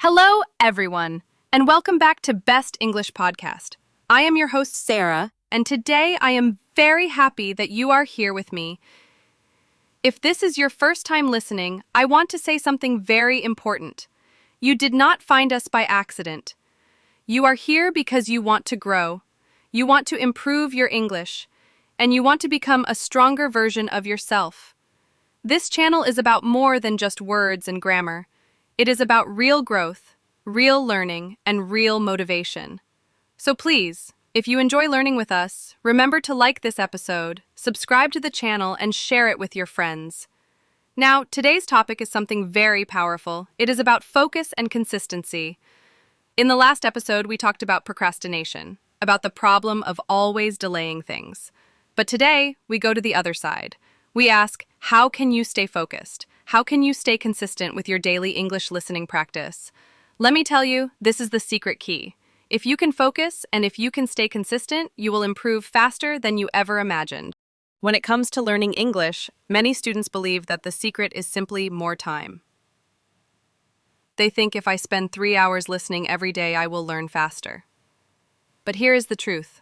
Hello, everyone, and welcome back to Best English Podcast. I am your host, Sara, and today I am very happy that you are here with me. If this is your first time listening, I want to say something very important. You did not find us by accident. You are here because you want to grow, you want to improve your English, and you want to become a stronger version of yourself. This channel is about more than just words and grammar. It is about real growth, real learning, and real motivation. So please, if you enjoy learning with us, remember to like this episode, subscribe to the channel, and share it with your friends. Now, today's topic is something very powerful. It is about focus and consistency. In the last episode, we talked about procrastination, about the problem of always delaying things. But today, we go to the other side. We ask, how can you stay focused? How can you stay consistent with your daily English listening practice? Let me tell you, this is the secret key. If you can focus and if you can stay consistent, you will improve faster than you ever imagined. When it comes to learning English, many students believe that the secret is simply more time. They think if I spend 3 hours listening every day, I will learn faster. But here is the truth.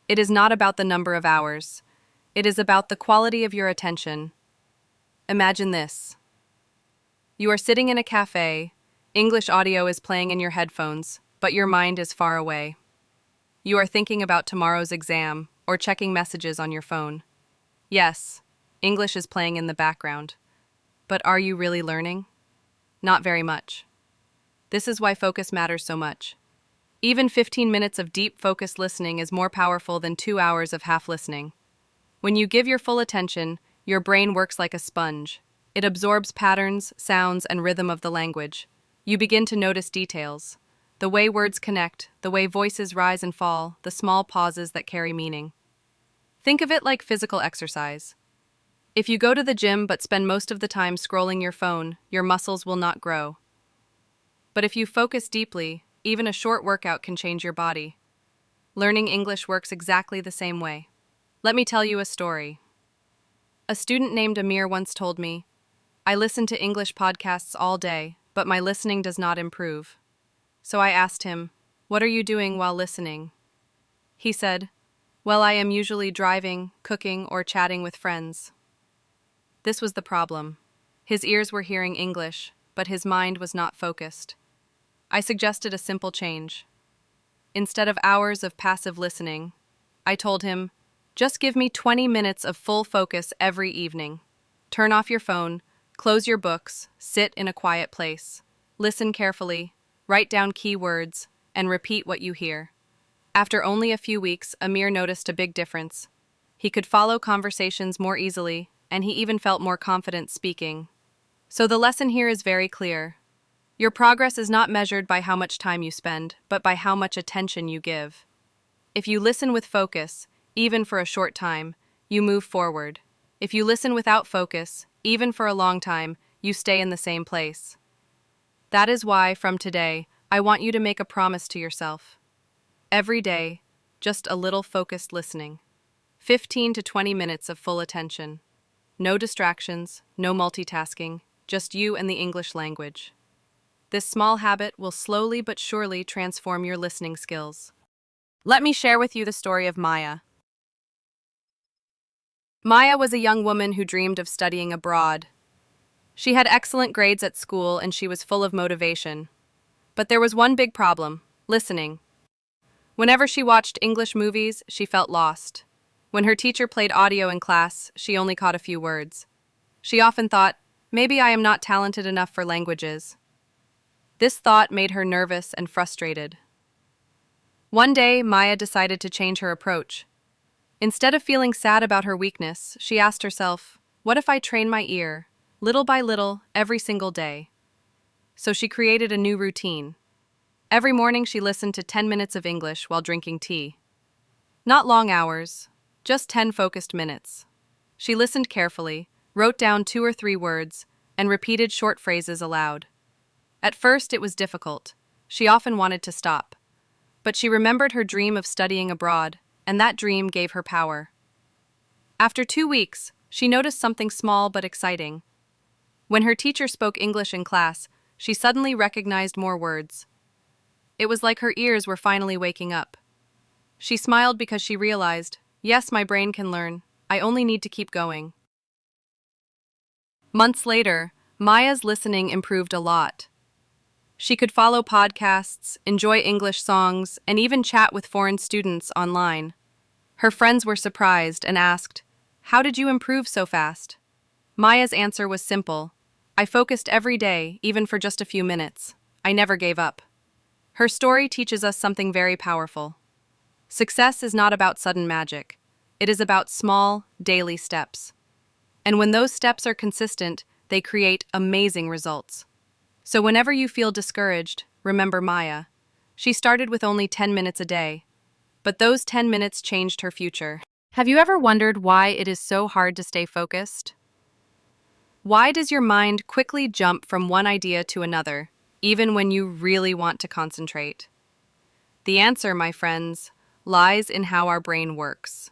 It is not about the number of hours. It is about the quality of your attention. Imagine this. You are sitting in a cafe, English audio is playing in your headphones, but your mind is far away. You are thinking about tomorrow's exam or checking messages on your phone. Yes, English is playing in the background. But are you really learning? Not very much. This is why focus matters so much. Even 15 minutes of deep focused listening is more powerful than 2 hours of half listening. When you give your full attention, your brain works like a sponge. It absorbs patterns, sounds, and rhythm of the language. You begin to notice details. The way words connect, the way voices rise and fall, the small pauses that carry meaning. Think of it like physical exercise. If you go to the gym but spend most of the time scrolling your phone, your muscles will not grow. But if you focus deeply, even a short workout can change your body. Learning English works exactly the same way. Let me tell you a story. A student named Amir once told me, I listen to English podcasts all day, but my listening does not improve. So I asked him, what are you doing while listening? He said, well, I am usually driving, cooking, or chatting with friends. This was the problem. His ears were hearing English, but his mind was not focused. I suggested a simple change. Instead of hours of passive listening, I told him, just give me 20 minutes of full focus every evening. Turn off your phone, close your books, sit in a quiet place. Listen carefully, write down key words, and repeat what you hear. After only a few weeks, Amir noticed a big difference. He could follow conversations more easily, and he even felt more confident speaking. So the lesson here is very clear. Your progress is not measured by how much time you spend, but by how much attention you give. If you listen with focus, even for a short time, you move forward. If you listen without focus, even for a long time, you stay in the same place. That is why, from today, I want you to make a promise to yourself. Every day, just a little focused listening. 15 to 20 minutes of full attention. No distractions, no multitasking, just you and the English language. This small habit will slowly but surely transform your listening skills. Let me share with you the story of Maya. Maya was a young woman who dreamed of studying abroad. She had excellent grades at school and she was full of motivation. But there was one big problem: listening. Whenever she watched English movies, she felt lost. When her teacher played audio in class, she only caught a few words. She often thought, maybe I am not talented enough for languages. This thought made her nervous and frustrated. One day, Maya decided to change her approach. Instead of feeling sad about her weakness, she asked herself, what if I train my ear, little by little, every single day? So she created a new routine. Every morning she listened to 10 minutes of English while drinking tea. Not long hours, just 10 focused minutes. She listened carefully, wrote down 2 or 3 words, and repeated short phrases aloud. At first it was difficult. She often wanted to stop. But she remembered her dream of studying abroad, and that dream gave her power. After 2 weeks, she noticed something small but exciting. When her teacher spoke English in class, She suddenly recognized more words. It was like her ears were finally waking up. She smiled because she realized, yes, my brain can learn. I only need to keep going. Months later, Maya's listening improved a lot. She could follow podcasts, enjoy English songs, and even chat with foreign students online. Her friends were surprised and asked, "How did you improve so fast?" Maya's answer was simple. "I focused every day, even for just a few minutes. I never gave up." Her story teaches us something very powerful. Success is not about sudden magic. It is about small, daily steps. And when those steps are consistent, they create amazing results. So whenever you feel discouraged, remember Maya. She started with only 10 minutes a day, but those 10 minutes changed her future. Have you ever wondered why it is so hard to stay focused? Why does your mind quickly jump from one idea to another, even when you really want to concentrate? The answer, my friends, lies in how our brain works.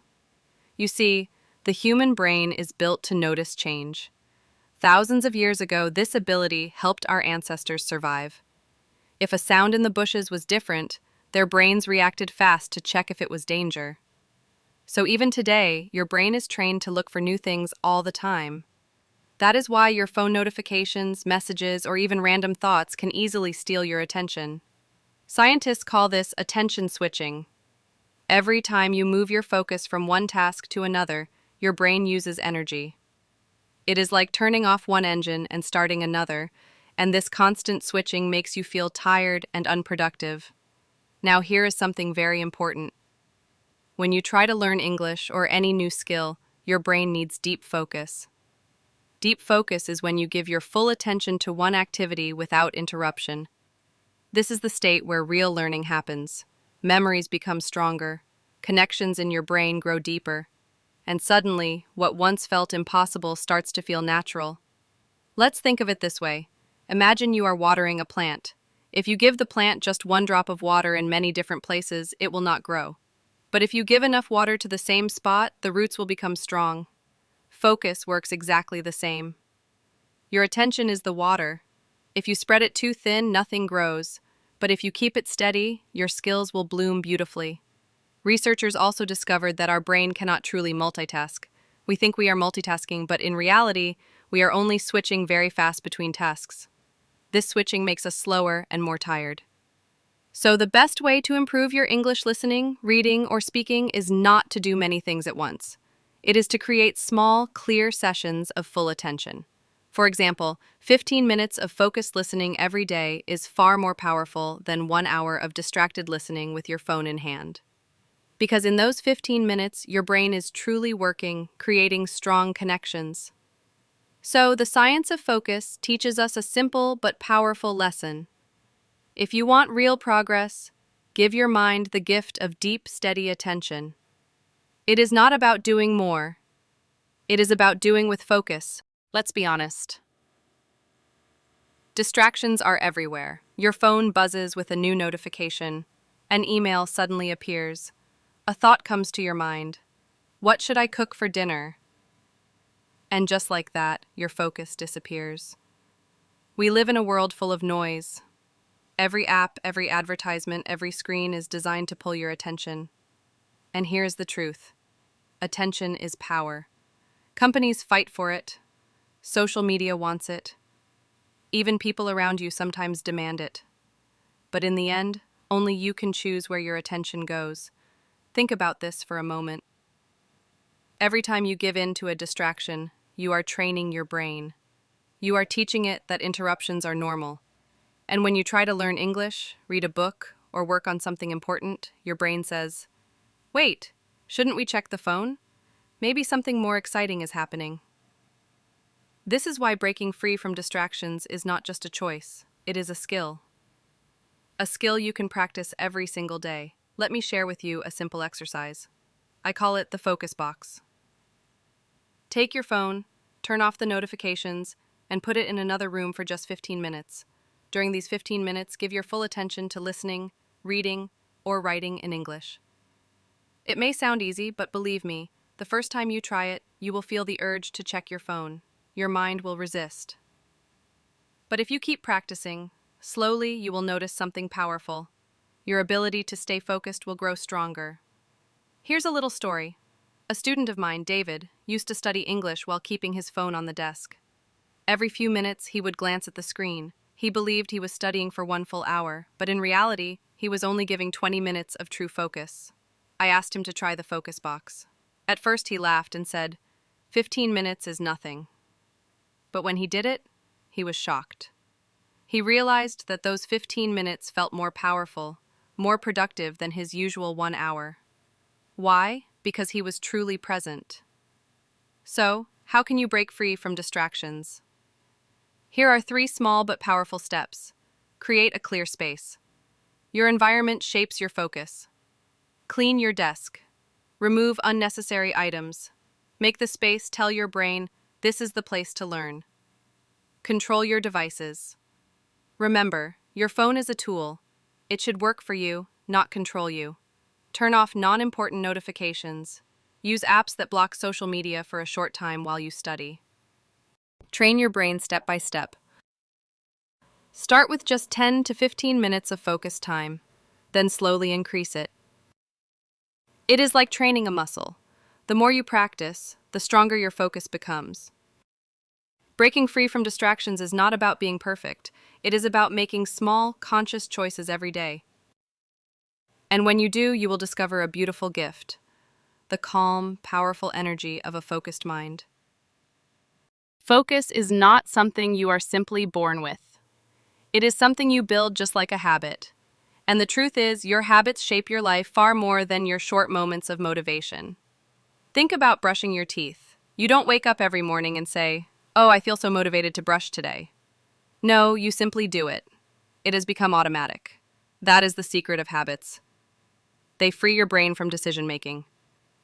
You see, the human brain is built to notice change. Thousands of years ago, this ability helped our ancestors survive. If a sound in the bushes was different, their brains reacted fast to check if it was danger. So even today, your brain is trained to look for new things all the time. That is why your phone notifications, messages, or even random thoughts can easily steal your attention. Scientists call this attention switching. Every time you move your focus from one task to another, your brain uses energy. It is like turning off one engine and starting another, and this constant switching makes you feel tired and unproductive. Now here is something very important. When you try to learn English or any new skill, your brain needs deep focus. Deep focus is when you give your full attention to one activity without interruption. This is the state where real learning happens. Memories become stronger, connections in your brain grow deeper, and suddenly, what once felt impossible starts to feel natural. Let's think of it this way. Imagine you are watering a plant. If you give the plant just one drop of water in many different places, it will not grow. But if you give enough water to the same spot, the roots will become strong. Focus works exactly the same. Your attention is the water. If you spread it too thin, nothing grows. But if you keep it steady, your skills will bloom beautifully. Researchers also discovered that our brain cannot truly multitask. We think we are multitasking, but in reality, we are only switching very fast between tasks. This switching makes us slower and more tired. So the best way to improve your English listening, reading, or speaking is not to do many things at once. It is to create small, clear sessions of full attention. For example, 15 minutes of focused listening every day is far more powerful than 1 hour of distracted listening with your phone in hand. Because in those 15 minutes, your brain is truly working, creating strong connections. So, the science of focus teaches us a simple but powerful lesson. If you want real progress, give your mind the gift of deep, steady attention. It is not about doing more. It is about doing with focus. Let's be honest. Distractions are everywhere. Your phone buzzes with a new notification. An email suddenly appears. A thought comes to your mind. What should I cook for dinner? And just like that, your focus disappears. We live in a world full of noise. Every app, every advertisement, every screen is designed to pull your attention. And here's the truth. Attention is power. Companies fight for it. Social media wants it. Even people around you sometimes demand it. But in the end, only you can choose where your attention goes. Think about this for a moment. Every time you give in to a distraction, you are training your brain. You are teaching it that interruptions are normal. And when you try to learn English, read a book, or work on something important, your brain says, "Wait, shouldn't we check the phone? Maybe something more exciting is happening." This is why breaking free from distractions is not just a choice, it is a skill. A skill you can practice every single day. Let me share with you a simple exercise. I call it the focus box. Take your phone, turn off the notifications, and put it in another room for just 15 minutes. During these 15 minutes, give your full attention to listening, reading, or writing in English. It may sound easy, but believe me, the first time you try it, you will feel the urge to check your phone. Your mind will resist. But if you keep practicing, slowly you will notice something powerful. Your ability to stay focused will grow stronger. Here's a little story. A student of mine, David, used to study English while keeping his phone on the desk. Every few minutes, he would glance at the screen. He believed he was studying for 1 full hour, but in reality, he was only giving 20 minutes of true focus. I asked him to try the focus box. At first, he laughed and said, 15 minutes is nothing. But when he did it, he was shocked. He realized that those 15 minutes felt more powerful, more productive than his usual 1 hour. Why? Because he was truly present. So, how can you break free from distractions? Here are 3 small but powerful steps. Create a clear space. Your environment shapes your focus. Clean your desk. Remove unnecessary items. Make the space tell your brain, this is the place to learn. Control your devices. Remember, your phone is a tool. It should work for you, not control you. Turn off non-important notifications. Use apps that block social media for a short time while you study. Train your brain step by step. Start with just 10 to 15 minutes of focus time, then slowly increase it. It is like training a muscle. The more you practice, the stronger your focus becomes. Breaking free from distractions is not about being perfect. It is about making small, conscious choices every day. And when you do, you will discover a beautiful gift: the calm, powerful energy of a focused mind. Focus is not something you are simply born with. It is something you build just like a habit. And the truth is, your habits shape your life far more than your short moments of motivation. Think about brushing your teeth. You don't wake up every morning and say, "Oh, I feel so motivated to brush today." No, you simply do it. It has become automatic. That is the secret of habits. They free your brain from decision-making.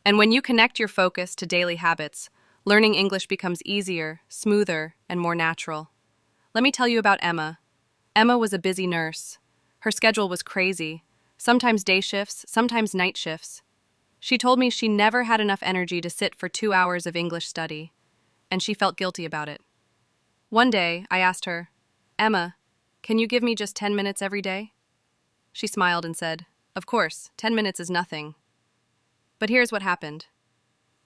And when you connect your focus to daily habits, learning English becomes easier, smoother, and more natural. Let me tell you about Emma. Emma was a busy nurse. Her schedule was crazy, sometimes day shifts, sometimes night shifts. She told me she never had enough energy to sit for 2 hours of English study, and she felt guilty about it. One day, I asked her, "Emma, can you give me just 10 minutes every day?" She smiled and said, "Of course, 10 minutes is nothing." But here's what happened.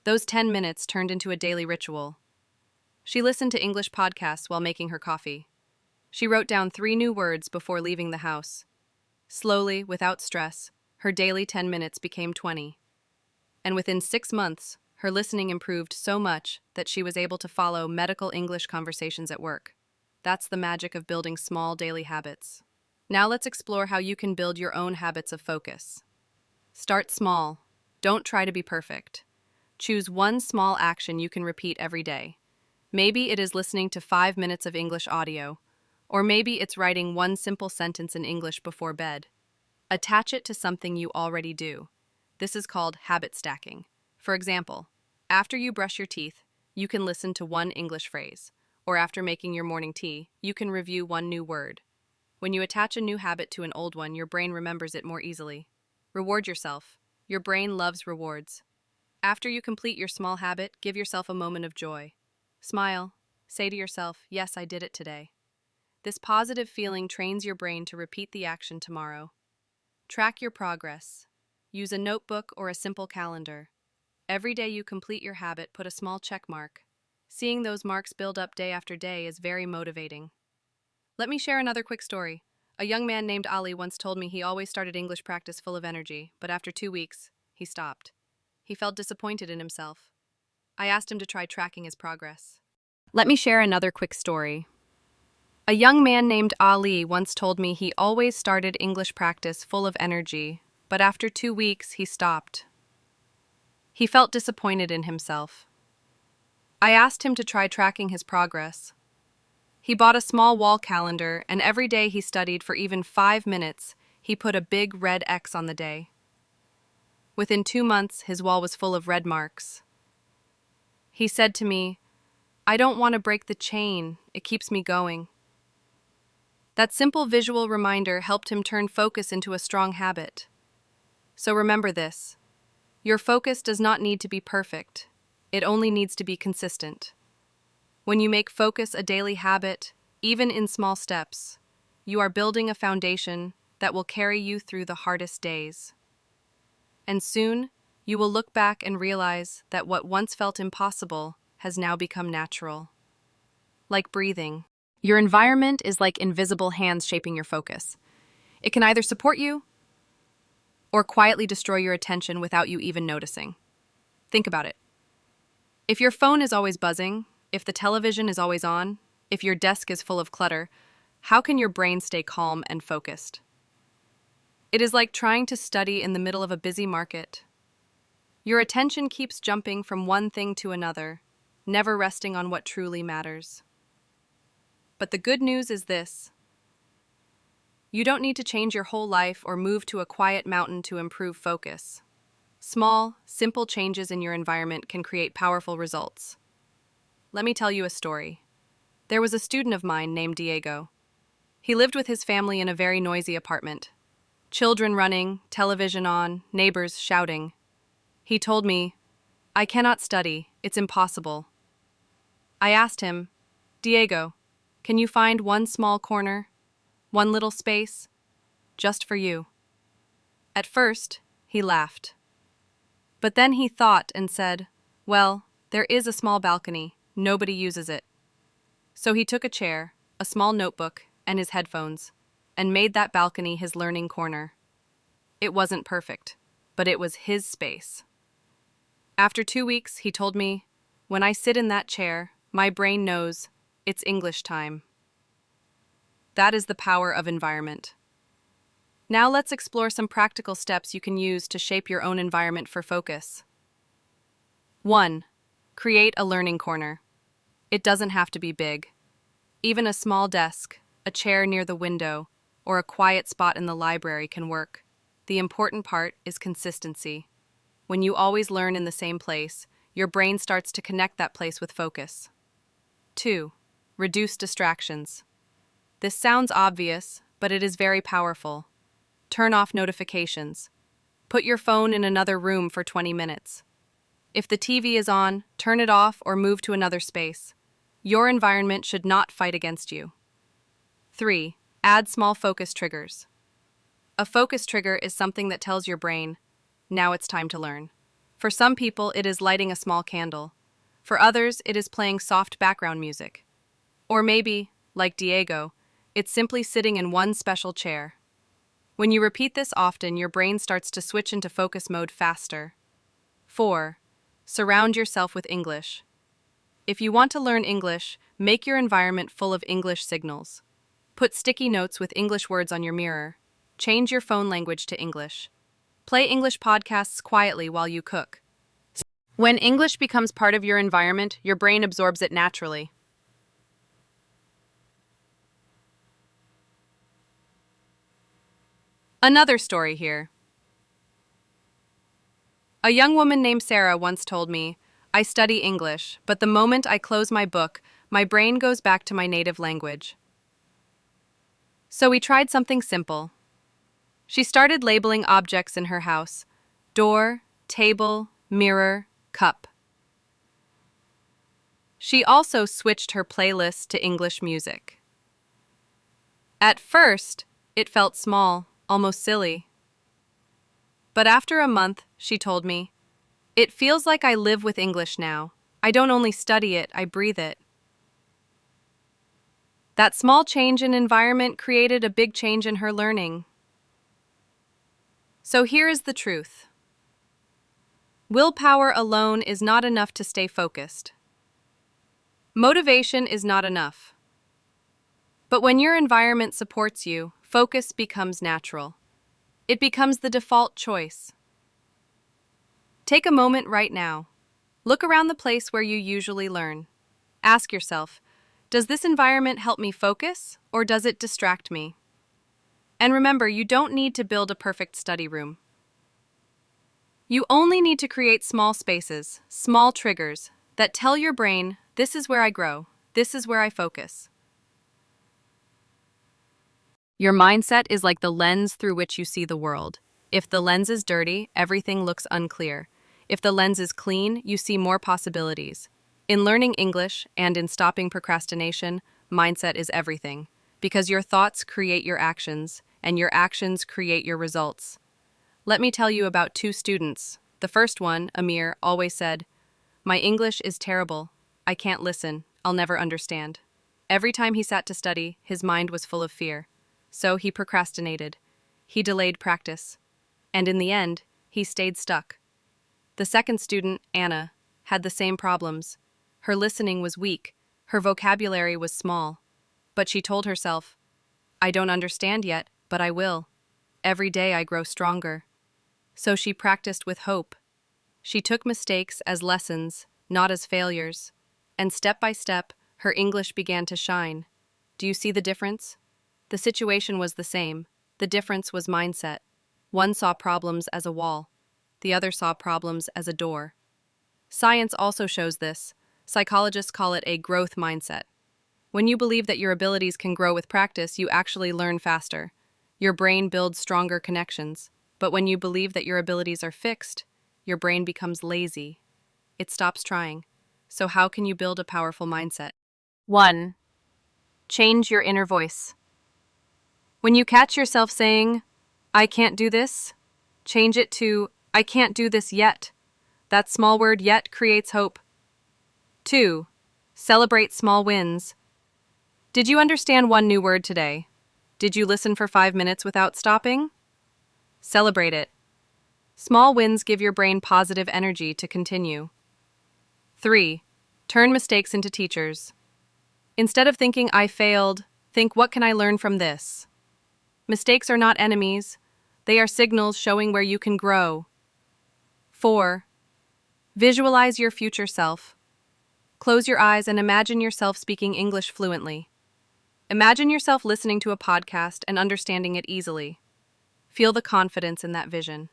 Those 10 minutes turned into a daily ritual. She listened to English podcasts while making her coffee. She wrote down 3 new words before leaving the house. Slowly, without stress, her daily 10 minutes became 20. And within 6 months, her listening improved so much that she was able to follow medical English conversations at work. That's the magic of building small daily habits. Now let's explore how you can build your own habits of focus. Start small. Don't try to be perfect. Choose one small action you can repeat every day. Maybe it is listening to 5 minutes of English audio, or maybe it's writing one simple sentence in English before bed. Attach it to something you already do. This is called habit stacking. For example, after you brush your teeth, you can listen to one English phrase, or after making your morning tea, you can review one new word. When you attach a new habit to an old one, your brain remembers it more easily. Reward yourself. Your brain loves rewards. After you complete your small habit, give yourself a moment of joy. Smile. Say to yourself, "Yes, I did it today." This positive feeling trains your brain to repeat the action tomorrow. Track your progress. Use a notebook or a simple calendar. Every day you complete your habit, put a small check mark. Seeing those marks build up day after day is very motivating. Let me share another quick story. A young man named Ali once told me he always started English practice full of energy, but after 2 weeks, he stopped. He felt disappointed in himself. I asked him to try tracking his progress. Let me share another quick story. A young man named Ali once told me he always started English practice full of energy, but after 2 weeks, he stopped. He felt disappointed in himself. I asked him to try tracking his progress. He bought a small wall calendar, and every day he studied for even 5 minutes, he put a big red X on the day. Within 2 months, his wall was full of red marks. He said to me, "I don't want to break the chain, it keeps me going." That simple visual reminder helped him turn focus into a strong habit. So remember this: your focus does not need to be perfect, it only needs to be consistent. When you make focus a daily habit, Even in small steps, you are building a foundation that will carry you through the hardest days. And soon, you will look back and realize that what once felt impossible has now become natural. Like breathing. Your environment is like invisible hands shaping your focus. It can either support you or quietly destroy your attention without you even noticing. Think about it. If your phone is always buzzing, if the television is always on, if your desk is full of clutter, how can your brain stay calm and focused? It is like trying to study in the middle of a busy market. Your attention keeps jumping from one thing to another, never resting on what truly matters. But the good news is this. You don't need to change your whole life or move to a quiet mountain to improve focus. Small, simple changes in your environment can create powerful results. Let me tell you a story. There was a student of mine named Diego. He lived with his family in a very noisy apartment. Children running, television on, neighbors shouting. He told me, "I cannot study, it's impossible." I asked him, "Diego, can you find one small corner, one little space, just for you?" At first, he laughed. But then he thought and said, "Well, there is a small balcony, nobody uses it." So he took a chair, a small notebook, and his headphones, and made that balcony his learning corner. It wasn't perfect, but it was his space. After 2 weeks, he told me, "When I sit in that chair, my brain knows it's English time." That is the power of environment. Now let's explore some practical steps you can use to shape your own environment for focus. 1. Create a learning corner. It doesn't have to be big. Even a small desk, a chair near the window, or a quiet spot in the library can work. The important part is consistency. When you always learn in the same place, your brain starts to connect that place with focus. 2. Reduce distractions. This sounds obvious, but it is very powerful. Turn off notifications. Put your phone in another room for 20 minutes. If the TV is on, turn it off or move to another space. Your environment should not fight against you. 3. Add small focus triggers. A focus trigger is something that tells your brain, now it's time to learn. For some people, it is lighting a small candle. For others, it is playing soft background music. Or maybe, like Diego, it's simply sitting in one special chair. When you repeat this often, your brain starts to switch into focus mode faster. 4. Surround yourself with English. If you want to learn English, make your environment full of English signals. Put sticky notes with English words on your mirror. Change your phone language to English. Play English podcasts quietly while you cook. When English becomes part of your environment, your brain absorbs it naturally. Another story here. A young woman named Sara once told me, "I study English, but the moment I close my book, my brain goes back to my native language." So we tried something simple. She started labeling objects in her house: door, table, mirror, cup. She also switched her playlist to English music. At first, it felt small, almost silly. But after a month, she told me, "It feels like I live with English now. I don't only study it, I breathe it." That small change in environment created a big change in her learning. So here is the truth. Willpower alone is not enough to stay focused. Motivation is not enough. But when your environment supports you, focus becomes natural. It becomes the default choice. Take a moment right now. Look around the place where you usually learn. Ask yourself, does this environment help me focus, or does it distract me? And remember, you don't need to build a perfect study room. You only need to create small spaces, small triggers, that tell your brain, this is where I grow, this is where I focus. Your mindset is like the lens through which you see the world. If the lens is dirty, everything looks unclear. If the lens is clean, you see more possibilities. In learning English and in stopping procrastination, mindset is everything, because your thoughts create your actions, and your actions create your results. Let me tell you about two students. The first one, Amir, always said, "My English is terrible. I can't listen. I'll never understand." Every time he sat to study, his mind was full of fear. So he procrastinated. He delayed practice. And in the end, he stayed stuck. The second student, Anna, had the same problems. Her listening was weak. Her vocabulary was small. But she told herself, "I don't understand yet, but I will. Every day I grow stronger." So she practiced with hope. She took mistakes as lessons, not as failures. And step by step, her English began to shine. Do you see the difference? The situation was the same. The difference was mindset. One saw problems as a wall. The other saw problems as a door. Science also shows this. Psychologists call it a growth mindset. When you believe that your abilities can grow with practice, you actually learn faster. Your brain builds stronger connections. But when you believe that your abilities are fixed, your brain becomes lazy. It stops trying. So how can you build a powerful mindset? 1. Change your inner voice. When you catch yourself saying, "I can't do this," change it to, "I can't do this yet." That small word "yet" creates hope. 2. Celebrate small wins. Did you understand one new word today? Did you listen for 5 minutes without stopping? Celebrate it. Small wins give your brain positive energy to continue. 3. Turn mistakes into teachers. Instead of thinking, "I failed," think, "What can I learn from this?" Mistakes are not enemies. They are signals showing where you can grow. 4. Visualize your future self. Close your eyes and imagine yourself speaking English fluently. Imagine yourself listening to a podcast and understanding it easily. Feel the confidence in that vision.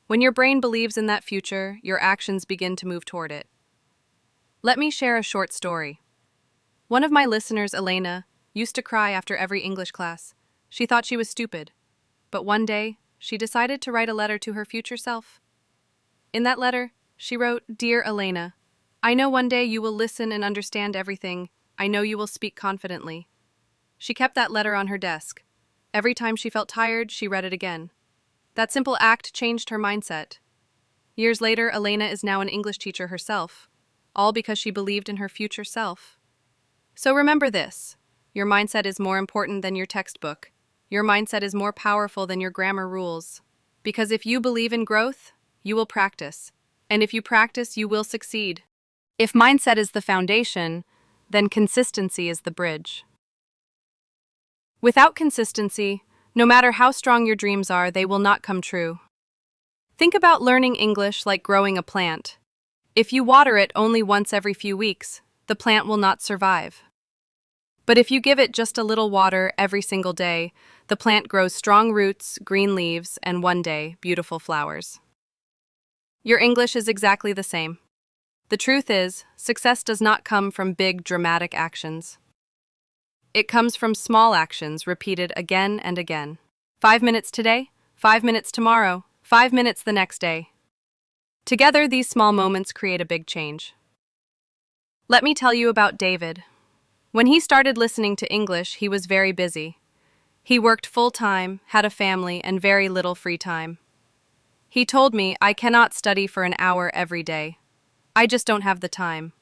When your brain believes in that future, your actions begin to move toward it. Let me share a short story. One of my listeners, Elena, used to cry after every English class. She thought she was stupid. But one day, she decided to write a letter to her future self. In that letter, she wrote, "Dear Elena, I know one day you will listen and understand everything. I know you will speak confidently." She kept that letter on her desk. Every time she felt tired, she read it again. That simple act changed her mindset. Years later, Elena is now an English teacher herself, all because she believed in her future self. So remember this: your mindset is more important than your textbook. Your mindset is more powerful than your grammar rules. Because if you believe in growth, you will practice. And if you practice, you will succeed. If mindset is the foundation, then consistency is the bridge. Without consistency, no matter how strong your dreams are, they will not come true. Think about learning English like growing a plant. If you water it only once every few weeks, the plant will not survive. But if you give it just a little water every single day, the plant grows strong roots, green leaves, and one day, beautiful flowers. Your English is exactly the same. The truth is, success does not come from big, dramatic actions. It comes from small actions repeated again and again. 5 minutes today, 5 minutes tomorrow, 5 minutes the next day. Together, these small moments create a big change. Let me tell you about David. When he started listening to English, he was very busy. He worked full-time, had a family, and very little free time. He told me, "I cannot study for an hour every day. I just don't have the time."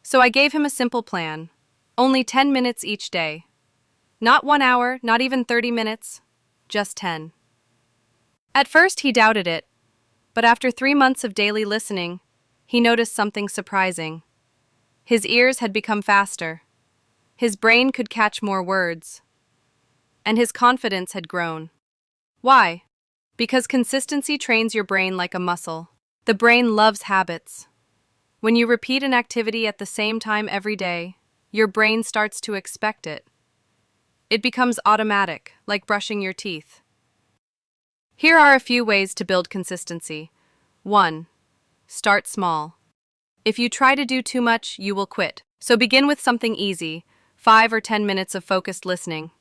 So I gave him a simple plan. Only 10 minutes each day. Not 1 hour, not even 30 minutes, just 10. At first he doubted it, but after 3 months of daily listening, he noticed something surprising. His ears had become faster. His brain could catch more words. And his confidence had grown. Why? Because consistency trains your brain like a muscle. The brain loves habits. When you repeat an activity at the same time every day, your brain starts to expect it. It becomes automatic, like brushing your teeth. Here are a few ways to build consistency. 1. Start small. If you try to do too much, you will quit. So begin with something easy, 5 or 10 minutes of focused listening.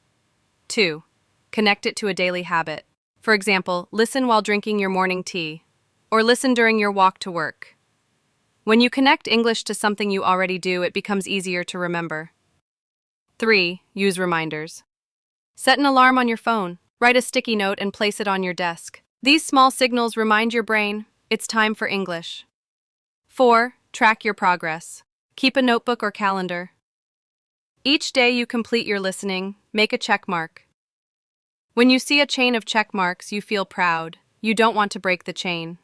2. Connect it to a daily habit. For example, listen while drinking your morning tea, or listen during your walk to work. When you connect English to something you already do, it becomes easier to remember. 3. Use reminders. Set an alarm on your phone, write a sticky note, and place it on your desk. These small signals remind your brain it's time for English. 4. Track your progress. Keep a notebook or calendar. Each day you complete your listening, make a check mark. When you see a chain of check marks, you feel proud. You don't want to break the chain.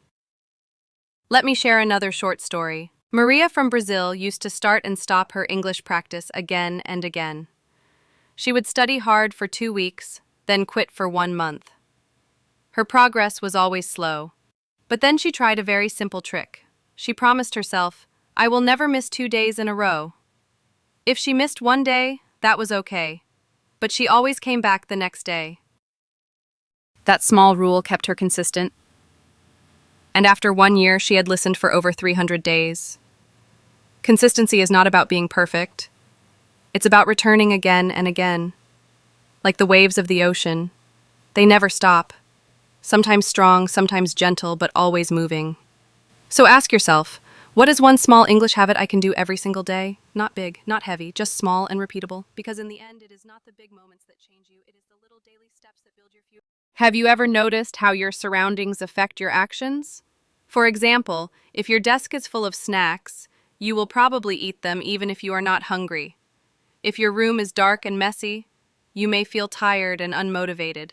Let me share another short story. Maria from Brazil used to start and stop her English practice again and again. She would study hard for 2 weeks, then quit for 1 month. Her progress was always slow. But then she tried a very simple trick. She promised herself, "I will never miss 2 days in a row." If she missed 1 day, that was okay. But she always came back the next day. That small rule kept her consistent. And after 1 year, she had listened for over 300 days. Consistency is not about being perfect. It's about returning again and again. Like the waves of the ocean. They never stop. Sometimes strong, sometimes gentle, but always moving. So ask yourself, what is one small English habit I can do every single day? Not big, not heavy, just small and repeatable. Because in the end, it is not the big moments that change you, it is the little daily steps that build your future. Have you ever noticed how your surroundings affect your actions? For example, if your desk is full of snacks, you will probably eat them even if you are not hungry. If your room is dark and messy, you may feel tired and unmotivated.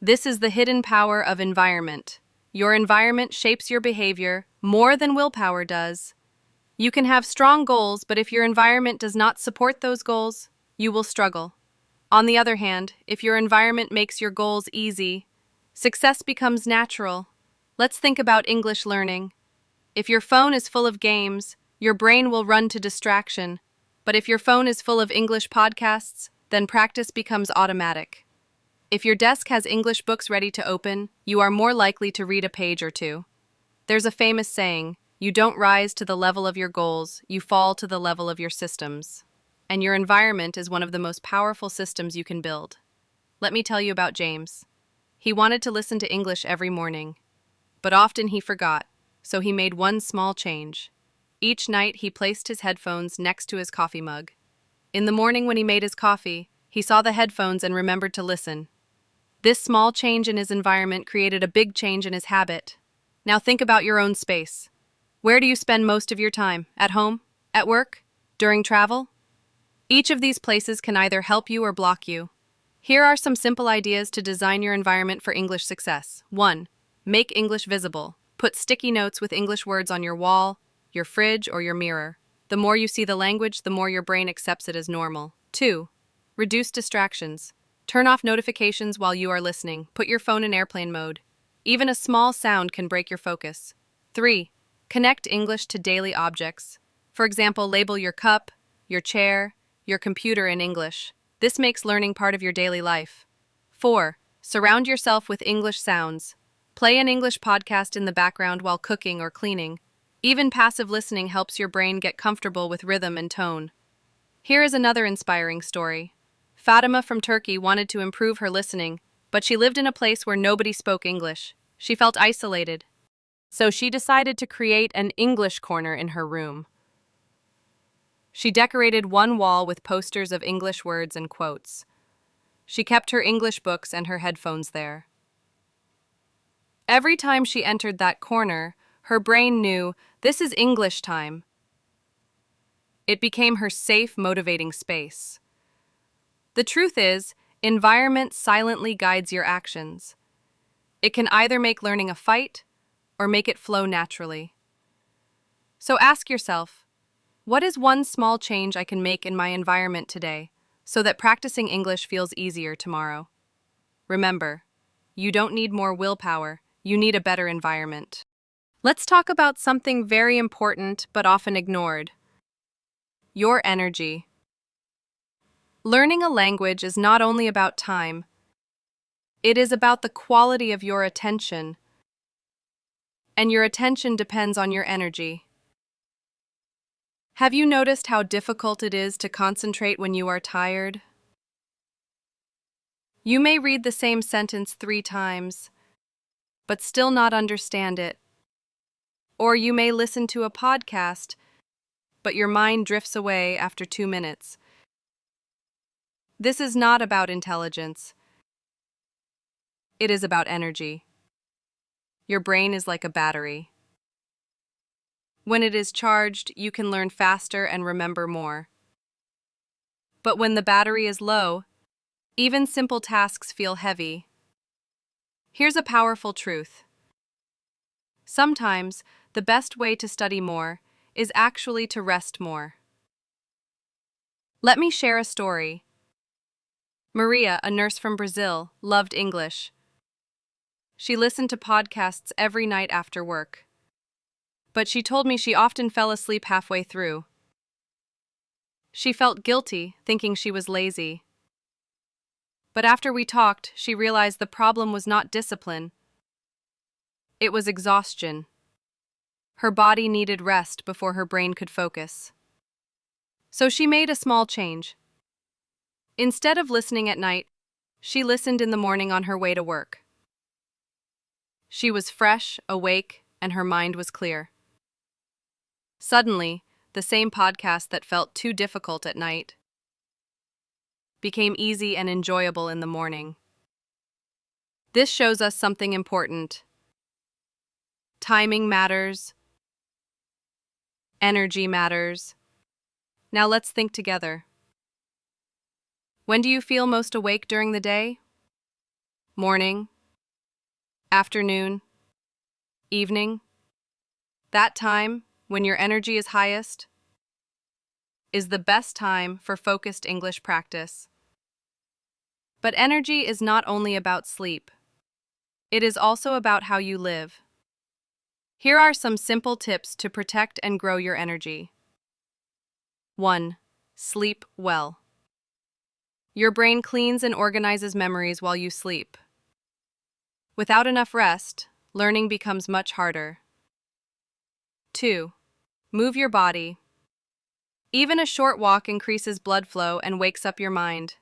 This is the hidden power of environment. Your environment shapes your behavior more than willpower does. You can have strong goals, but if your environment does not support those goals, you will struggle. On the other hand, if your environment makes your goals easy, success becomes natural. Let's think about English learning. If your phone is full of games, your brain will run to distraction. But if your phone is full of English podcasts, then practice becomes automatic. If your desk has English books ready to open, you are more likely to read a page or two. There's a famous saying, you don't rise to the level of your goals, you fall to the level of your systems. And your environment is one of the most powerful systems you can build. Let me tell you about James. He wanted to listen to English every morning, but often he forgot, so he made one small change. Each night he placed his headphones next to his coffee mug. In the morning when he made his coffee, he saw the headphones and remembered to listen. This small change in his environment created a big change in his habit. Now think about your own space. Where do you spend most of your time? At home? At work? During travel? Each of these places can either help you or block you. Here are some simple ideas to design your environment for English success. 1. Make English visible. Put sticky notes with English words on your wall, your fridge, or your mirror. The more you see the language, the more your brain accepts it as normal. 2. Reduce distractions. Turn off notifications while you are listening. Put your phone in airplane mode. Even a small sound can break your focus. 3. Connect English to daily objects. For example, label your cup, your chair, your computer in English. This makes learning part of your daily life. 4. Surround yourself with English sounds. Play an English podcast in the background while cooking or cleaning. Even passive listening helps your brain get comfortable with rhythm and tone. Here is another inspiring story. Fatima from Turkey wanted to improve her listening, but she lived in a place where nobody spoke English. She felt isolated. So she decided to create an English corner in her room. She decorated one wall with posters of English words and quotes. She kept her English books and her headphones there. Every time she entered that corner, her brain knew, this is English time. It became her safe, motivating space. The truth is, environment silently guides your actions. It can either make learning a fight or make it flow naturally. So ask yourself, what is one small change I can make in my environment today so that practicing English feels easier tomorrow? Remember, you don't need more willpower, you need a better environment. Let's talk about something very important but often ignored. Your energy. Learning a language is not only about time, it is about the quality of your attention. And your attention depends on your energy. Have you noticed how difficult it is to concentrate when you are tired? You may read the same sentence 3 times, but still not understand it. Or you may listen to a podcast, but your mind drifts away after 2 minutes. This is not about intelligence. It is about energy. Your brain is like a battery. When it is charged, you can learn faster and remember more. But when the battery is low, even simple tasks feel heavy. Here's a powerful truth. Sometimes, the best way to study more is actually to rest more. Let me share a story. Maria, a nurse from Brazil, loved English. She listened to podcasts every night after work. But she told me she often fell asleep halfway through. She felt guilty, thinking she was lazy. But after we talked, she realized the problem was not discipline. It was exhaustion. Her body needed rest before her brain could focus. So she made a small change. Instead of listening at night, she listened in the morning on her way to work. She was fresh, awake, and her mind was clear. Suddenly, the same podcast that felt too difficult at night became easy and enjoyable in the morning. This shows us something important. Timing matters. Energy matters. Now let's think together. When do you feel most awake during the day? Morning? Afternoon? Evening? That time, when your energy is highest, is the best time for focused English practice. But energy is not only about sleep. It is also about how you live. Here are some simple tips to protect and grow your energy. 1. Sleep well. Your brain cleans and organizes memories while you sleep. Without enough rest, learning becomes much harder. 2. Move your body. Even a short walk increases blood flow and wakes up your mind.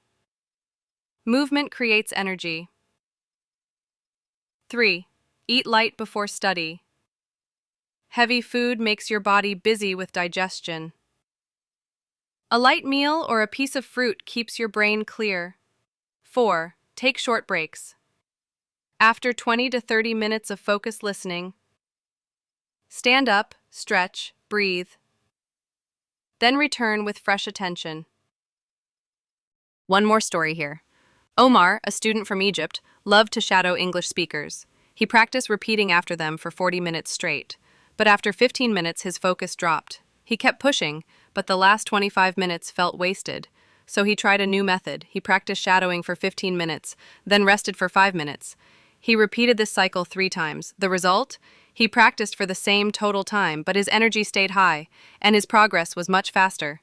Movement creates energy. 3. Eat light before study. Heavy food makes your body busy with digestion. A light meal or a piece of fruit keeps your brain clear. 4. Take short breaks. After 20 to 30 minutes of focused listening, stand up, stretch, breathe. Then return with fresh attention. One more story here. Omar, a student from Egypt, loved to shadow English speakers. He practiced repeating after them for 40 minutes straight. But after 15 minutes, his focus dropped. He kept pushing, but the last 25 minutes felt wasted. So he tried a new method. He practiced shadowing for 15 minutes, then rested for 5 minutes. He repeated this cycle 3 times. The result? He practiced for the same total time, but his energy stayed high, and his progress was much faster.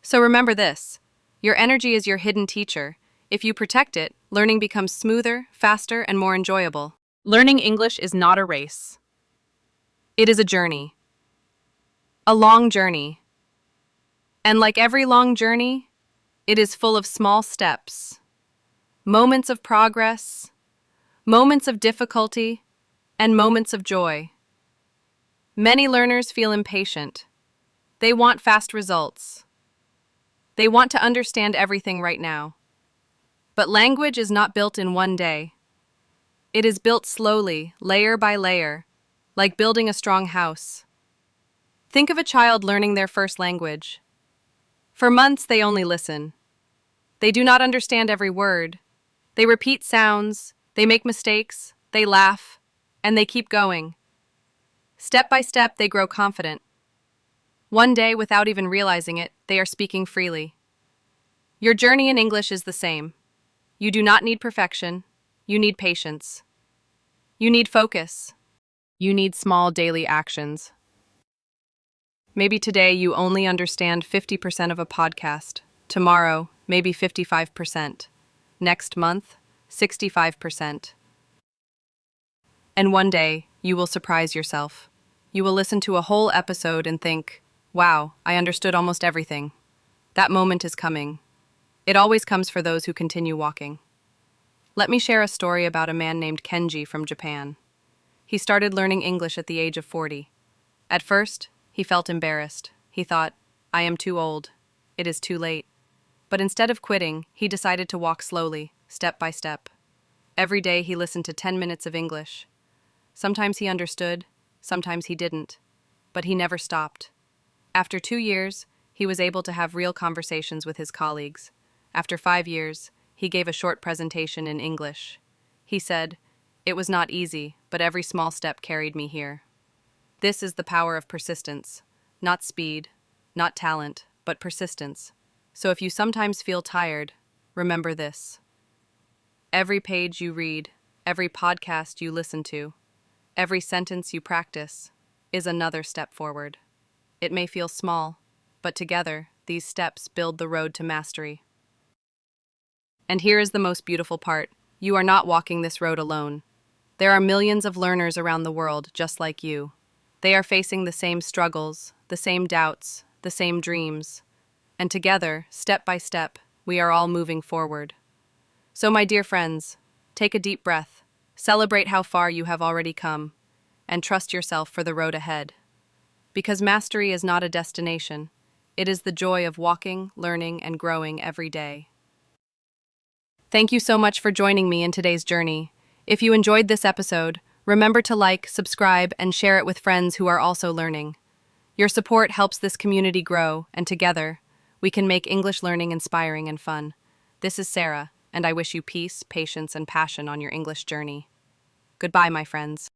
So remember this. Your energy is your hidden teacher. If you protect it, learning becomes smoother, faster, and more enjoyable. Learning English is not a race. It is a journey. A long journey. And like every long journey, it is full of small steps, moments of progress, moments of difficulty, and moments of joy. Many learners feel impatient. They want fast results. They want to understand everything right now. But language is not built in one day. It is built slowly, layer by layer, like building a strong house. Think of a child learning their first language. For months, they only listen. They do not understand every word. They repeat sounds, they make mistakes, they laugh, and they keep going. Step by step, they grow confident. One day, without even realizing it, they are speaking freely. Your journey in English is the same. You do not need perfection. You need patience. You need focus. You need small daily actions. Maybe today you only understand 50% of a podcast. Tomorrow, maybe 55%. Next month, 65%. And one day, you will surprise yourself. You will listen to a whole episode and think, wow, I understood almost everything. That moment is coming. It always comes for those who continue walking. Let me share a story about a man named Kenji from Japan. He started learning English at the age of 40. At first, he felt embarrassed. He thought, I am too old. It is too late. But instead of quitting, he decided to walk slowly, step by step. Every day he listened to 10 minutes of English. Sometimes he understood, sometimes he didn't. But he never stopped. After 2 years, he was able to have real conversations with his colleagues. After 5 years, he gave a short presentation in English. He said, "It was not easy, but every small step carried me here." This is the power of persistence. Not speed, not talent, but persistence. So if you sometimes feel tired, remember this. Every page you read, every podcast you listen to, every sentence you practice is another step forward. It may feel small, but together, these steps build the road to mastery. And here is the most beautiful part. You are not walking this road alone. There are millions of learners around the world just like you. They are facing the same struggles, the same doubts, the same dreams. And together, step by step, we are all moving forward. So, my dear friends, take a deep breath, celebrate how far you have already come, and trust yourself for the road ahead. Because mastery is not a destination, it is the joy of walking, learning, and growing every day. Thank you so much for joining me in today's journey. If you enjoyed this episode, remember to like, subscribe, and share it with friends who are also learning. Your support helps this community grow, and together, we can make English learning inspiring and fun. This is Sara, and I wish you peace, patience, and passion on your English journey. Goodbye, my friends.